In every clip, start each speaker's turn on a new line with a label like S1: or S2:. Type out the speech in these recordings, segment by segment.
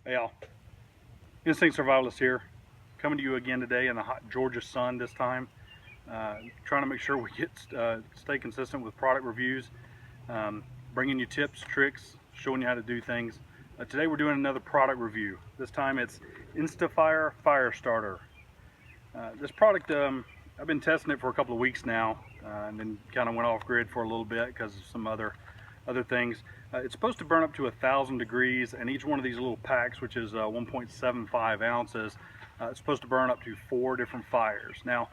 S1: Hey y'all, Instinct Survivalist here, coming to you again today in the hot Georgia sun this time. Trying to make sure we stay consistent with product reviews, bringing you tips, tricks, showing you how to do things. Today we're doing another product review. This time it's InstaFire Fire Starter. This product, I've been testing it for a couple of weeks now, and then kind of went off grid for a little bit because of some other things. It's supposed to burn up to 1,000 degrees, and each one of these little packs, which is 1.75 ounces, it's supposed to burn up to 4 different fires. Now,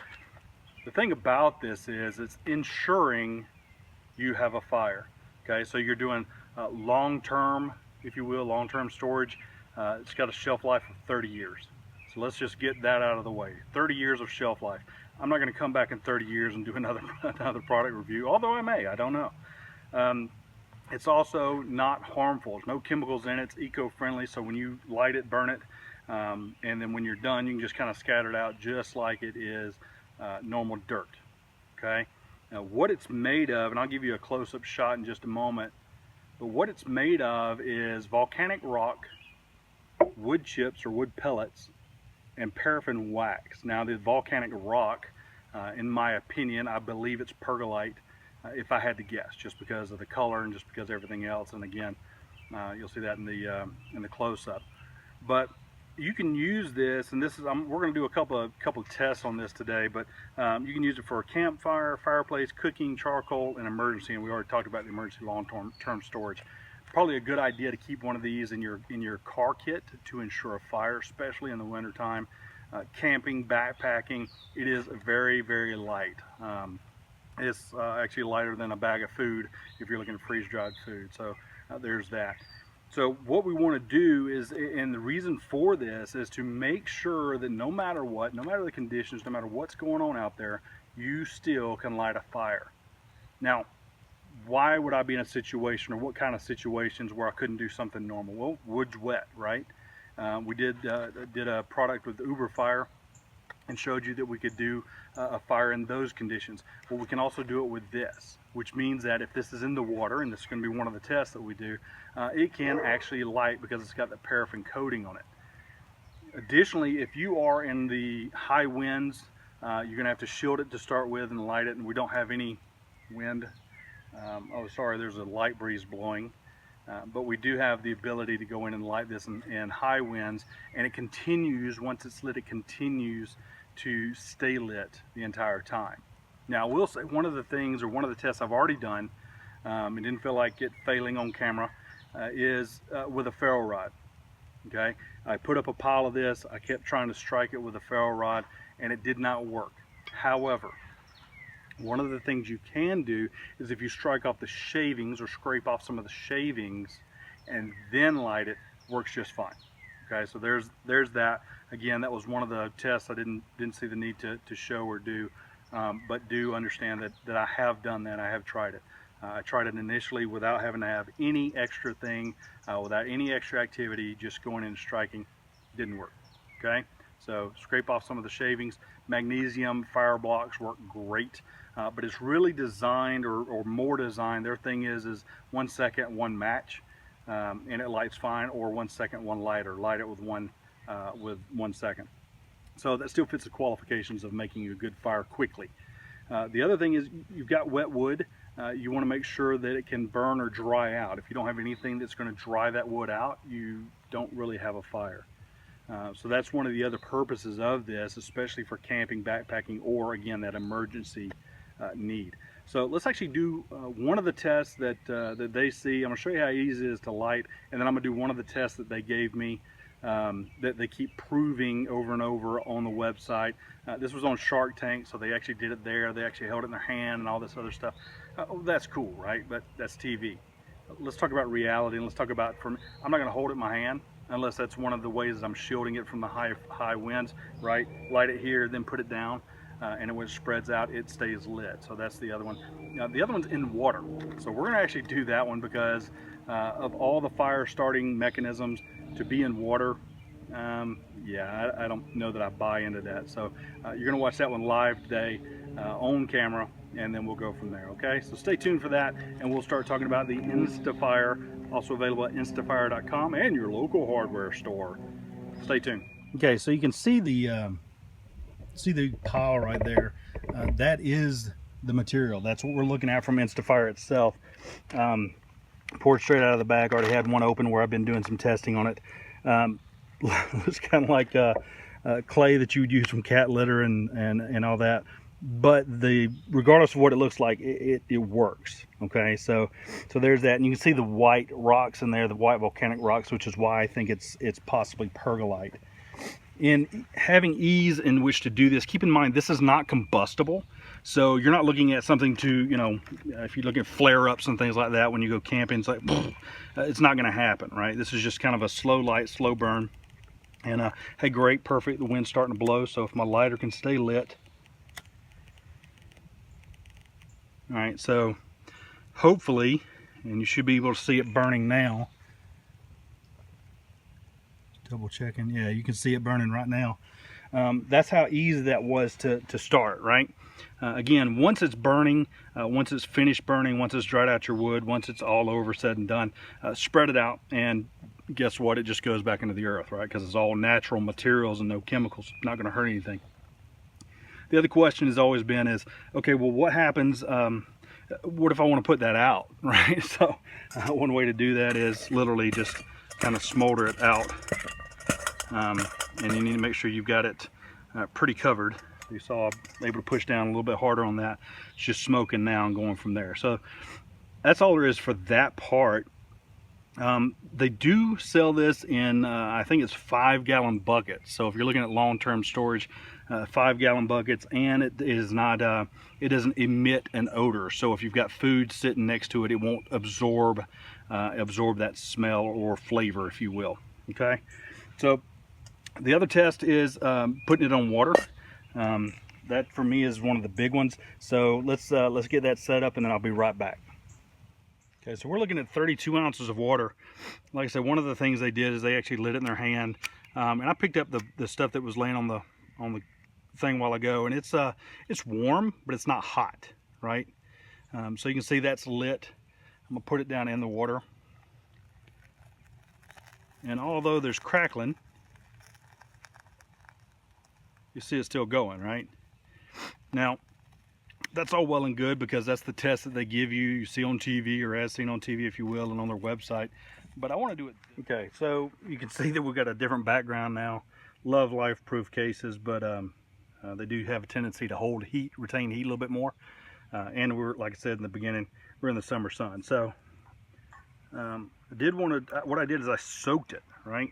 S1: the thing about this is it's ensuring you have a fire. Okay, so you're doing long-term, if you will, long-term storage. It's got a shelf life of 30 years. So let's just get that out of the way. 30 years of shelf life. I'm not going to come back in 30 years and do another product review, although I may, I don't know. It's also not harmful. There's no chemicals in it. It's eco-friendly, so when you light it, burn it, and then when you're done, you can just kind of scatter it out just like it is normal dirt. Okay? Now, what it's made of, and I'll give you a close-up shot in just a moment, but what it's made of is volcanic rock, wood chips or wood pellets, and paraffin wax. Now, the volcanic rock, in my opinion, I believe it's perlite. If I had to guess, just because of the color and just because of everything else, and again, you'll see that in the close-up. But you can use this, and this is we're going to do a couple of tests on this today. But you can use it for a campfire, fireplace, cooking, charcoal, and emergency. And we already talked about the emergency long-term storage. Probably a good idea to keep one of these in your car kit to ensure a fire, especially in the wintertime. Camping, backpacking, it is very, very light. It's actually lighter than a bag of food if you're looking at freeze-dried food. So there's that. So what we want to do is, and the reason for this is to make sure that no matter what, no matter the conditions, no matter what's going on out there, you still can light a fire. Now, why would I be in a situation, or what kind of situations where I couldn't do something normal? Well, wood's wet, right? We did a product with InstaFire and showed you that we could do a fire in those conditions. Well, we can also do it with this, which means that if this is in the water, and this is going to be one of the tests that we do, it can actually light because it's got the paraffin coating on it. Additionally, if you are in the high winds, you're going to have to shield it to start with and light it, and we don't have any wind. Oh, sorry, there's a light breeze blowing. But we do have the ability to go in and light this in high winds, and it continues, once it's lit, it continues to stay lit the entire time. Now, I will say one of the things, or one of the tests I've already done, and didn't feel like it failing on camera, is with a ferro rod. Okay, I put up a pile of this, I kept trying to strike it with a ferro rod, and it did not work. However, one of the things you can do is if you strike off the shavings or scrape off some of the shavings and then light it, works just fine. Okay, so there's that. Again, that was one of the tests I didn't see the need to show or do, but do understand that I have done that. I have tried it. I tried it initially without having to have any extra thing, without any extra activity, just going in and striking. Didn't work. Okay, so scrape off some of the shavings. Magnesium fire blocks work great. But it's really designed, or more designed, their thing is 1 second, 1 match, and it lights fine, or 1 second, 1 lighter. Light it with 1 second. So that still fits the qualifications of making a good fire quickly. The other thing is, you've got wet wood. You want to make sure that it can burn or dry out. If you don't have anything that's going to dry that wood out, you don't really have a fire. So that's one of the other purposes of this, especially for camping, backpacking, or again, that emergency need. So let's actually do one of the tests that they see. I'm going to show you how easy it is to light, and then I'm going to do one of the tests that they gave me that they keep proving over and over on the website. This was on Shark Tank, so they actually did it there. They actually held it in their hand and all this other stuff. That's cool, right? But that's TV. Let's talk about reality, and let's talk about, I'm not going to hold it in my hand unless that's one of the ways that I'm shielding it from the high winds, right? Light it here, then put it down. And when it spreads out, it stays lit. So that's the other one. Now, the other one's in water. So we're going to actually do that one because of all the fire starting mechanisms, to be in water, yeah, I don't know that I buy into that. So you're going to watch that one live today on camera. and then we'll go from there. Okay, so stay tuned for that, and we'll start talking about the InstaFire, also available at instafire.com and your local hardware store. Stay tuned. Okay, so you can see the pile right there. That is the material. That's what we're looking at from InstaFire itself. Poured straight out of the bag. Already had one open where I've been doing some testing on it. It's kind of like clay that you would use from cat litter and all that. But regardless of what it looks like, it works. Okay, so there's that, and you can see the white rocks in there, the white volcanic rocks, which is why I think it's possibly pergolite. In having ease in which to do this, keep in mind this is not combustible, so you're not looking at something to, you know, if you look at flare-ups and things like that when you go camping, it's like it's not going to happen, right? This is just kind of a slow light, slow burn. And hey, great, perfect, the wind's starting to blow, so if my lighter can stay lit. All right, so hopefully, and you should be able to see it burning now. Double checking, yeah, you can see it burning right now. That's how easy that was to start, right? Again, once it's burning, once it's finished burning, once it's dried out your wood, once it's all over, said and done, spread it out, and guess what? It just goes back into the earth, right? Because it's all natural materials and no chemicals. Not going to hurt anything. The other question has always been is, okay, well, what happens? What if I want to put that out, right? So one way to do that is literally just kind of smolder it out. And you need to make sure you've got it pretty covered. You saw I'm able to push down a little bit harder on that. It's just smoking now and going from there. So that's all there is for that part. They do sell this in, I think it's 5-gallon buckets. So if you're looking at long-term storage, 5-gallon buckets, and it is not, it doesn't emit an odor. So if you've got food sitting next to it, it won't absorb that smell or flavor, if you will. Okay. So the other test is putting it on water. That for me is one of the big ones. So let's get that set up, and then I'll be right back. Okay, so we're looking at 32 ounces of water. Like I said, one of the things they did is they actually lit it in their hand, and I picked up the stuff that was laying on the thing a while ago, and it's warm, but it's not hot, right? So you can see that's lit. I'm gonna put it down in the water, and although there's crackling, you see it's still going, right? Now, that's all well and good because that's the test that they give you. You see on TV, or as seen on TV, if you will, and on their website. But I want to do it. Okay, so you can see that we've got a different background now. Love life-proof cases, but they do have a tendency to hold heat, retain heat a little bit more. And we're, like I said in the beginning, we're in the summer sun. So what I did is I soaked it, right?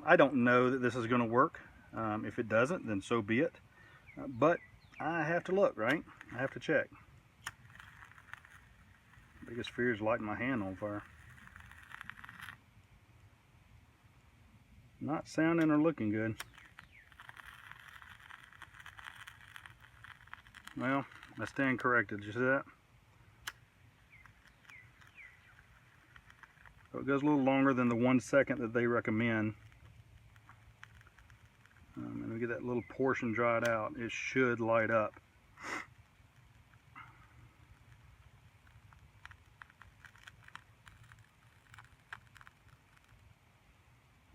S1: I don't know that this is going to work. If it doesn't, then so be it. But I have to look, right? I have to check. Biggest fear is lighting my hand on fire. Not sounding or looking good. Well, I stand corrected. Did you see that? So it goes a little longer than the 1 second that they recommend. And we get that little portion dried out, it should light up.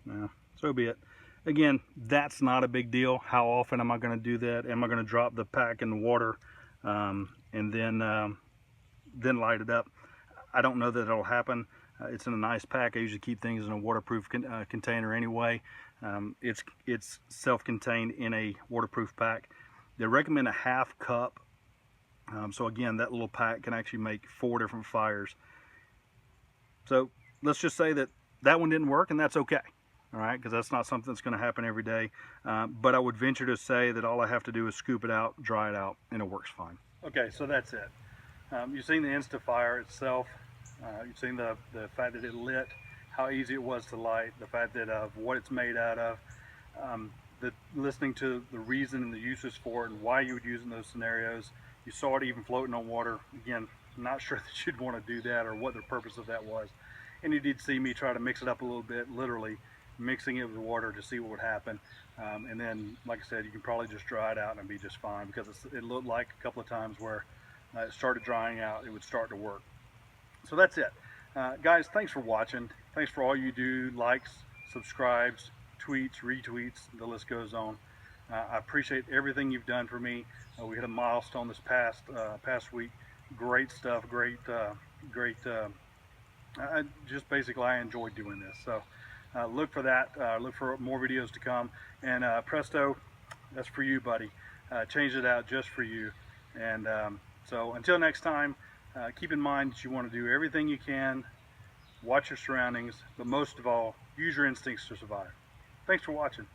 S1: Now, so be it. Again, that's not a big deal. How often am I going to do that? Am I going to drop the pack in the water and then light it up? I don't know that it'll happen. It's in a nice pack. I usually keep things in a waterproof container anyway. It's self-contained in a waterproof pack. They recommend a ½ cup. So again, that little pack can actually make 4 different fires. So let's just say that one didn't work, and that's okay. All right, because that's not something that's going to happen every day. But I would venture to say that all I have to do is scoop it out, dry it out, and it works fine. Okay, so that's it. You've seen the InstaFire itself. You've seen the fact that it lit, how easy it was to light, the fact that what it's made out of, listening to the reason and the uses for it and why you would use it in those scenarios. You saw it even floating on water. Again, not sure that you'd want to do that or what the purpose of that was. And you did see me try to mix it up a little bit, literally mixing it with water to see what would happen. And then, like I said, you can probably just dry it out and it'd be just fine, because it looked like a couple of times where it started drying out, it would start to work. So that's it. Guys, thanks for watching. Thanks for all you do, likes, subscribes, tweets, retweets, the list goes on. I appreciate everything you've done for me. We hit a milestone this past week. Great stuff, great. Just basically, I enjoyed doing this. So look for that. Look for more videos to come. And presto, that's for you, buddy. Changed it out just for you. And so until next time, keep in mind that you want to do everything you can, watch your surroundings, but most of all, use your instincts to survive. Thanks for watching.